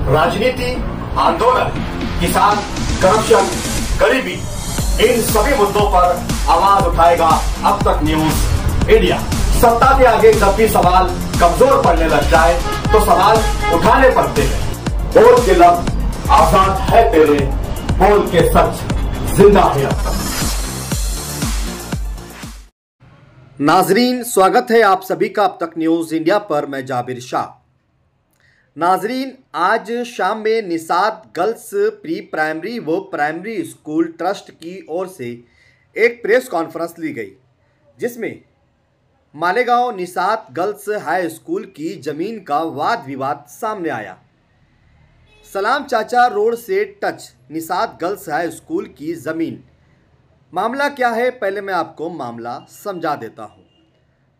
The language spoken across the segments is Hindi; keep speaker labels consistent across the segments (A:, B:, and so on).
A: राजनीति, आंदोलन, किसान, करप्शन, गरीबी, इन सभी मुद्दों पर आवाज उठाएगा अब तक न्यूज इंडिया। सत्ता के आगे जब भी सवाल कमजोर पड़ने लग जाए तो सवाल उठाने पड़ते हैं। बोल के लफ्ज आजाद है तेरे, बोल के सच जिंदा है अब तक।
B: नाजरीन, स्वागत है आप सभी का अब तक न्यूज इंडिया पर। मैं जाबिर शाह। नाजरीन, आज शाम में निसात गर्ल्स प्री प्राइमरी व प्राइमरी स्कूल ट्रस्ट की ओर से एक प्रेस कॉन्फ्रेंस ली गई, जिसमें मालेगांव निसात गर्ल्स हाई स्कूल की जमीन का वाद विवाद सामने आया। सलाम चाचा रोड से टच निसात गर्ल्स हाई स्कूल की ज़मीन। मामला क्या है, पहले मैं आपको मामला समझा देता हूँ।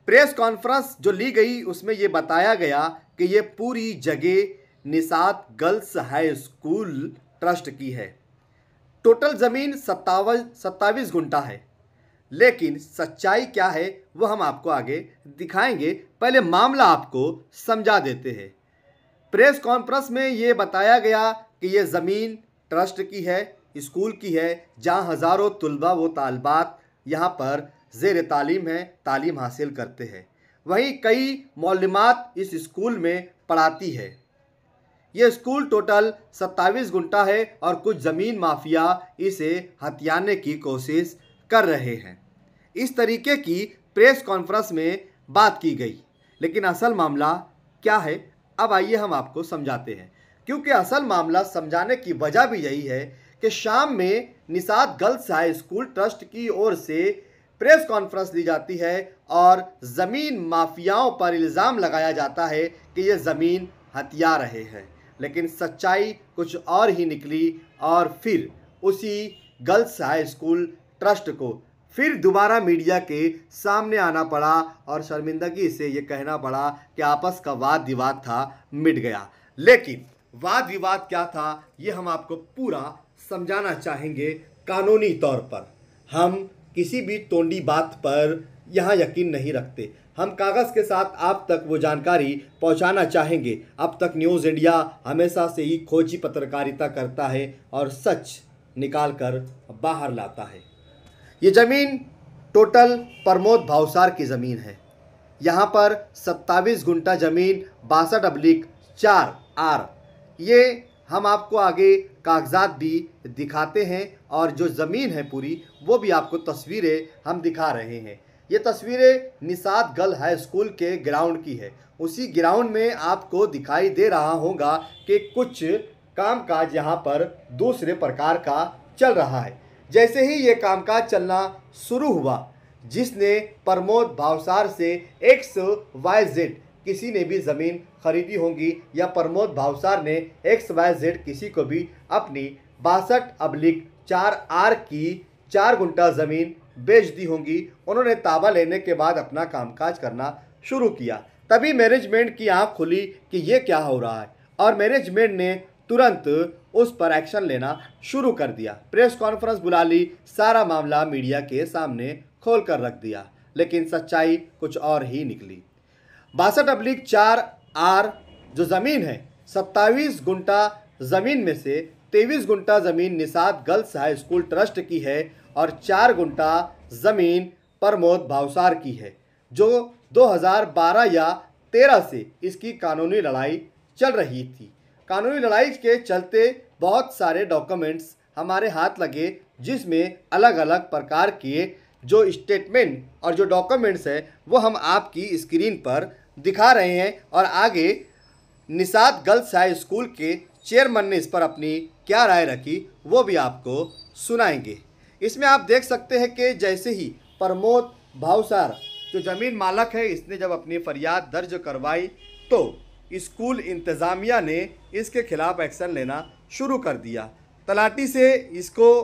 B: प्रेस कॉन्फ्रेंस जो ली गई उसमें ये बताया गया कि ये पूरी जगह निसात गर्ल्स हाई स्कूल ट्रस्ट की है। टोटल ज़मीन 27 गुंठा है, लेकिन सच्चाई क्या है वो हम आपको आगे दिखाएंगे। पहले मामला आपको समझा देते हैं। प्रेस कॉन्फ्रेंस में ये बताया गया कि ये ज़मीन ट्रस्ट की है, स्कूल की है, जहां हज़ारों तुलबा व तालबात यहाँ पर ज़ेर तालीम है, तालीम हासिल करते हैं। वहीं कई मौलमात इस स्कूल में पढ़ाती है। ये स्कूल टोटल 27 गुंठा है और कुछ ज़मीन माफिया इसे हथियाने की कोशिश कर रहे हैं। इस तरीके की प्रेस कॉन्फ्रेंस में बात की गई, लेकिन असल मामला क्या है, अब आइए हम आपको समझाते हैं। क्योंकि असल मामला समझाने की वजह भी यही है कि शाम में निसात गर्ल्स हाई स्कूल ट्रस्ट की ओर से प्रेस कॉन्फ्रेंस ली जाती है और ज़मीन माफियाओं पर इल्ज़ाम लगाया जाता है कि ये ज़मीन हथिया रहे हैं, लेकिन सच्चाई कुछ और ही निकली। और फिर उसी गर्ल्स हाई स्कूल ट्रस्ट को फिर दोबारा मीडिया के सामने आना पड़ा और शर्मिंदगी से ये कहना पड़ा कि आपस का वाद विवाद था, मिट गया। लेकिन वाद विवाद क्या था ये हम आपको पूरा समझाना चाहेंगे। कानूनी तौर पर हम किसी भी तोंडी बात पर यहाँ यकीन नहीं रखते। हम कागज़ के साथ आप तक वो जानकारी पहुँचाना चाहेंगे। अब तक न्यूज़ इंडिया हमेशा से ही खोजी पत्रकारिता करता है और सच निकाल कर बाहर लाता है। ये ज़मीन टोटल प्रमोद भावसार की ज़मीन है। यहाँ पर 27 गुंठा ज़मीन 62/4 ये हम आपको आगे कागजात भी दिखाते हैं और जो ज़मीन है पूरी वो भी आपको तस्वीरें हम दिखा रहे हैं। ये तस्वीरें निसात गर्ल्स हाई स्कूल के ग्राउंड की है। उसी ग्राउंड में आपको दिखाई दे रहा होगा कि कुछ कामकाज यहाँ पर दूसरे प्रकार का चल रहा है। जैसे ही ये कामकाज चलना शुरू हुआ, जिसने प्रमोद भावसार से XYZ किसी ने भी ज़मीन खरीदी होगी या प्रमोद भावसार ने XYZ किसी को भी अपनी 62/4 की 4 गुंठा ज़मीन बेच दी होगी। उन्होंने ताबा लेने के बाद अपना कामकाज करना शुरू किया। तभी मैनेजमेंट की आंख खुली कि ये क्या हो रहा है और मैनेजमेंट ने तुरंत उस पर एक्शन लेना शुरू कर दिया। प्रेस कॉन्फ्रेंस बुला ली, सारा मामला मीडिया के सामने खोल कर रख दिया, लेकिन सच्चाई कुछ और ही निकली। 62/4 जो ज़मीन है, 27 गुंठा ज़मीन में से 23 गुंठा ज़मीन निसात गर्ल्स हाई स्कूल ट्रस्ट की है और 4 गुंठा ज़मीन प्रमोद भावसार की है, जो 2012 या 13 से इसकी कानूनी लड़ाई चल रही थी। कानूनी लड़ाई के चलते बहुत सारे डॉक्यूमेंट्स हमारे हाथ लगे, जिसमें अलग अलग प्रकार के जो स्टेटमेंट और जो डॉक्यूमेंट्स हैं वो हम आपकी स्क्रीन पर दिखा रहे हैं और आगे निसात गर्ल्स हाई स्कूल के चेयरमैन ने इस पर अपनी क्या राय रखी वो भी आपको सुनाएंगे। इसमें आप देख सकते हैं कि जैसे ही प्रमोद भावसार जो ज़मीन मालक है, इसने जब अपनी फरियाद दर्ज करवाई तो स्कूल इंतज़ामिया ने इसके खिलाफ एक्शन लेना शुरू कर दिया। तलाटी से इसको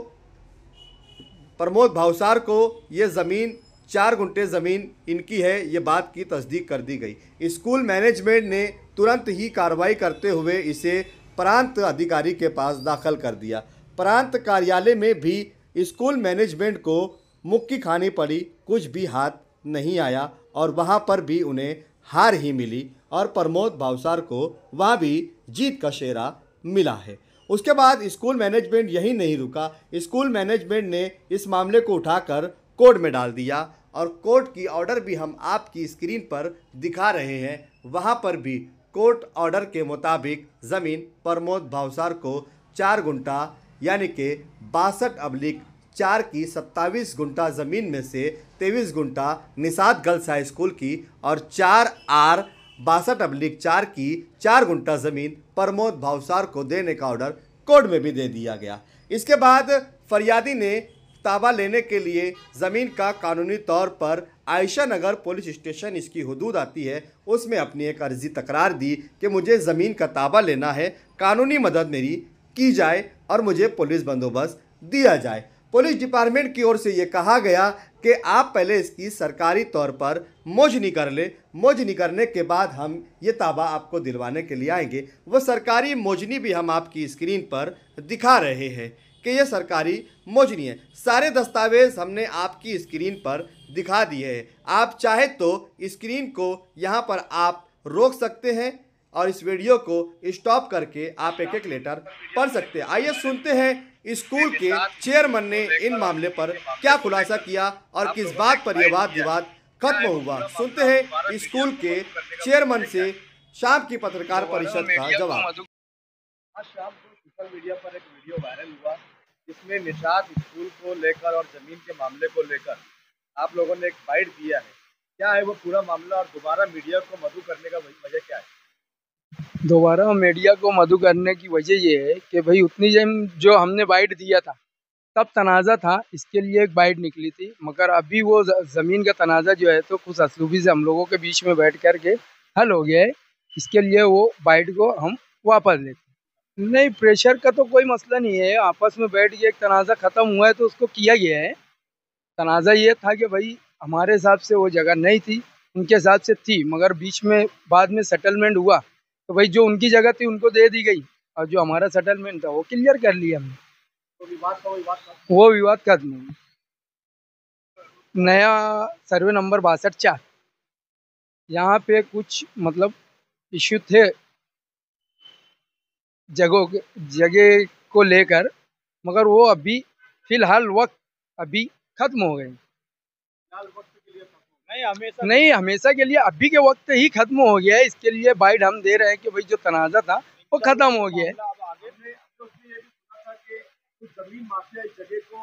B: प्रमोद भावसार को ये ज़मीन 4 गुंठे ज़मीन इनकी है, ये बात की तस्दीक कर दी गई। स्कूल मैनेजमेंट ने तुरंत ही कार्रवाई करते हुए इसे प्रांत अधिकारी के पास दाखिल कर दिया। प्रांत कार्यालय में भी स्कूल मैनेजमेंट को मुक्की खानी पड़ी, कुछ भी हाथ नहीं आया और वहाँ पर भी उन्हें हार ही मिली और प्रमोद भावसार को वहाँ भी जीत का शेरा मिला है। उसके बाद स्कूल मैनेजमेंट यही नहीं रुका, स्कूल मैनेजमेंट ने इस मामले को उठाकर कोर्ट में डाल दिया और कोर्ट की ऑर्डर भी हम आपकी स्क्रीन पर दिखा रहे हैं। वहां पर भी कोर्ट ऑर्डर के मुताबिक ज़मीन प्रमोद भावसार को 4 गुंठा यानी कि 62/4 की 27 गुंठा ज़मीन में से 23 guntha Nishad girls high school की और 4R 62/4 की 4 गुंठा ज़मीन प्रमोद भावसार को देने का ऑर्डर कोर्ट में भी दे दिया गया। इसके बाद फरियादी ने ताबा लेने के लिए ज़मीन का कानूनी तौर पर आयशा नगर पुलिस स्टेशन, इसकी हुदूद आती है, उसमें अपनी एक अर्जी तकरार दी कि मुझे ज़मीन का ताबा लेना है, कानूनी मदद मेरी की जाए और मुझे पुलिस बंदोबस्त दिया जाए। पुलिस डिपार्टमेंट की ओर से ये कहा गया कि आप पहले इसकी सरकारी तौर पर मोजनी कर ले, मोजनी करने के बाद हम ये ताबा आपको दिलवाने के लिए आएंगे। वो सरकारी मोजनी भी हम आपकी स्क्रीन पर दिखा रहे हैं कि ये सरकारी मोजनी है। सारे दस्तावेज हमने आपकी स्क्रीन पर दिखा दिए हैं। आप चाहे तो स्क्रीन को यहाँ पर आप रोक सकते हैं और इस वीडियो को स्टॉप करके आप एक एक लेटर पढ़ सकते हैं। आइए सुनते हैं स्कूल के चेयरमैन ने इन मामले पर क्या खुलासा किया और किस बात पर यह वाद विवाद खत्म हुआ। सुनते हैं स्कूल के चेयरमैन से शाम की पत्रकार परिषद का जवाब।
C: आज शाम को सोशल मीडिया पर एक वीडियो वायरल हुआ जिसमें निषाद स्कूल को लेकर और जमीन के मामले को लेकर आप लोगों ने एक बाइट दिया है। क्या है वो पूरा मामला और दोबारा मीडिया को मधु करने का वजह क्या है?
D: दोबारा मीडिया को मधु करने की वजह ये है कि भाई उतनी जो हमने बाइट दिया था तब तनाज़ा था, इसके लिए एक बाइट निकली थी, मगर अभी वो ज़मीन का तनाज़ा जो है तो कुछ असलूबी से हम लोगों के बीच में बैठ कर के हल हो गया है। इसके लिए वो बाइट को हम वापस लेते। नहीं, प्रेशर का तो कोई मसला नहीं है, आपस में बैठ के एक तनाज़ा ख़त्म हुआ है तो उसको किया गया है। तनाज़ा ये था कि भाई हमारे हिसाब से वो जगह नहीं थी, उनके हिसाब से थी, मगर बीच में बाद में सेटलमेंट हुआ तो भाई जो उनकी जगह थी उनको दे दी गई और जो हमारा सेटलमेंट था वो क्लियर कर लिया हमने। वो विवाद खत्म। नया सर्वे नंबर 62/4 यहाँ पे कुछ मतलब इश्यू थे जगह को लेकर, मगर वो अभी फिलहाल वक्त अभी खत्म हो गए। नहीं, हमेशा के लिए अभी के वक्त ही खत्म हो गया है। इसके लिए बाइट हम दे रहे हैं कि भाई जो तनाज़ा था वो खत्म हो गया है।
C: जमीन माफिया इस जगह को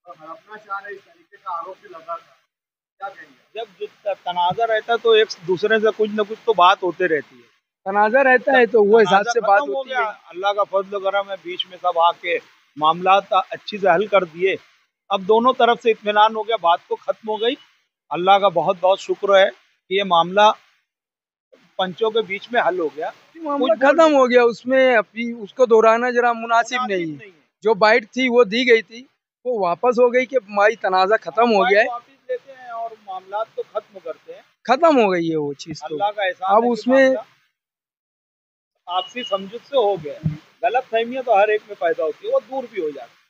C: हड़पना चाह रहे, इस तरीके का आरोप भी लगा था, क्या कहेंगे? जब तनाज़ा रहता है तो एक दूसरे से कुछ न कुछ तो बात होते रहती है।
D: तनाज़ा रहता है तो वो हिसाब से बात होती है।
C: अल्लाह का फजल करम है, बीच में सब आके मामला अच्छी से हल कर दिए। अब दोनों तरफ से इत्मीनान हो गया, बात को खत्म हो गई। अल्लाह का बहुत बहुत शुक्र है कि ये मामला पंचों के बीच में हल हो गया,
D: मामला खत्म हो गया। उसमें अभी उसको दोहराना जरा मुनासिब नहीं है। जो बाइट थी वो दी गई थी, वो वापस हो गई कि हमारी तनाज़ा खत्म हो गया है,
C: वापस लेते हैं और मामला तो खत्म करते हैं।
D: खत्म हो गई है वो चीज़।
C: अल्लाह का एहसान
D: अब उसमें
C: आपसी समझूत से हो गया। गलत फहमियां तो हर एक में पैदा होती है, वो दूर भी हो जाती है।